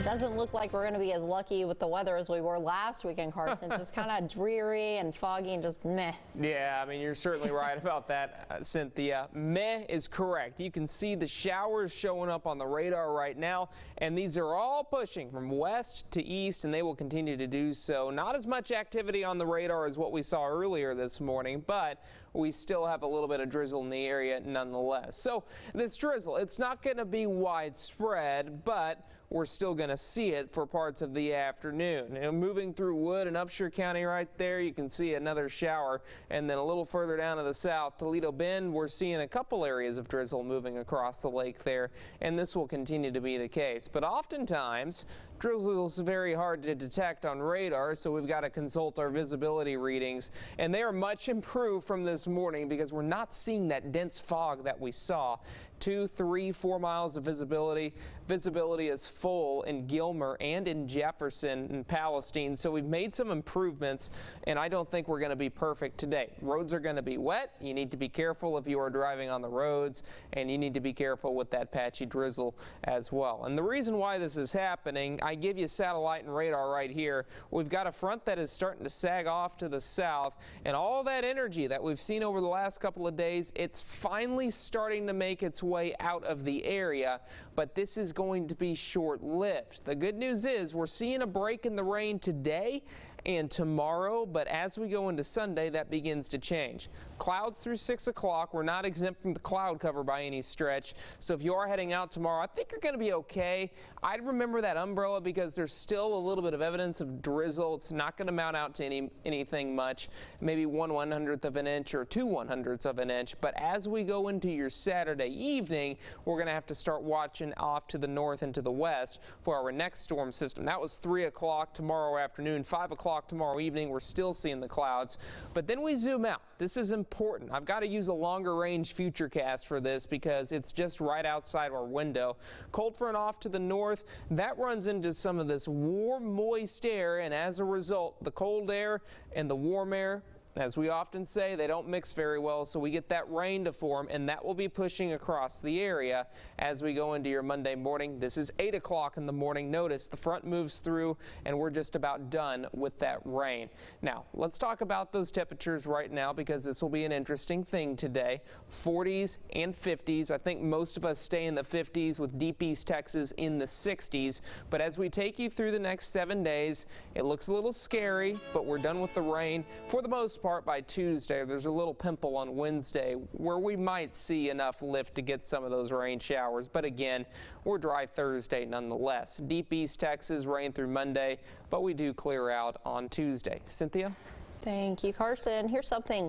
Doesn't look like we're going to be as lucky with the weather as we were last weekend, Carson. Just kind of dreary and foggy and just meh. Yeah, I mean, you're certainly right about that, Cynthia. Meh is correct. You can see the showers showing up on the radar right now, and these are all pushing from west to east, and they will continue to do so. Not as much activity on the radar as what we saw earlier this morning, but we still have a little bit of drizzle in the area nonetheless. So this drizzle, it's not going to be widespread, but we're still going to see it for parts of the afternoon. And moving through Wood and Upshur County right there, you can see another shower. And then a little further down to the south, Toledo Bend, we're seeing a couple areas of drizzle moving across the lake there, and this will continue to be the case. But oftentimes, drizzle is very hard to detect on radar, so we've got to consult our visibility readings. And they are much improved from this morning because we're not seeing that dense fog that we saw. 2, 3, 4 miles of visibility. Visibility is full in Gilmer and in Jefferson and Palestine, so we've made some improvements, and I don't think we're going to be perfect today. Roads are going to be wet. You need to be careful if you are driving on the roads, and you need to be careful with that patchy drizzle as well. And the reason why this is happening, I give you satellite and radar right here. We've got a front that is starting to sag off to the south, and all that energy that we've seen over the last couple of days, it's finally starting to make its way out of the area, but this is going to be short-lived. The good news is we're seeing a break in the rain today and tomorrow, but as we go into Sunday, that begins to change. Clouds through 6 o'clock. We're not exempt from the cloud cover by any stretch, so if you are heading out tomorrow, I think you're going to be okay. I'd remember that umbrella because there's still a little bit of evidence of drizzle. It's not going to mount out to anything much, maybe 1/100th of an inch or 2/100ths of an inch, but as we go into your Saturday evening, we're going to have to start watching off to the north and to the west for our next storm system. That was 3 o'clock tomorrow afternoon, 5 o'clock tomorrow evening. We're still seeing the clouds, but then we zoom out. This is important. I've got to use a longer range futurecast for this because it's just right outside our window. Cold front off to the north, that runs into some of this warm, moist air, and as a result, the cold air and the warm air, as we often say, they don't mix very well, so we get that rain to form, and that will be pushing across the area as we go into your Monday morning. This is 8 o'clock in the morning. Notice the front moves through, and we're just about done with that rain. Now, let's talk about those temperatures right now because this will be an interesting thing today. 40s and 50s. I think most of us stay in the 50s with deep East Texas in the 60s, but as we take you through the next 7 days, it looks a little scary, but we're done with the rain for the most part. By Tuesday, there's a little pimple on Wednesday where we might see enough lift to get some of those rain showers, but again, we're dry Thursday nonetheless. Deep East Texas rain through Monday, but we do clear out on Tuesday. Cynthia? Thank you, Carson. Here's something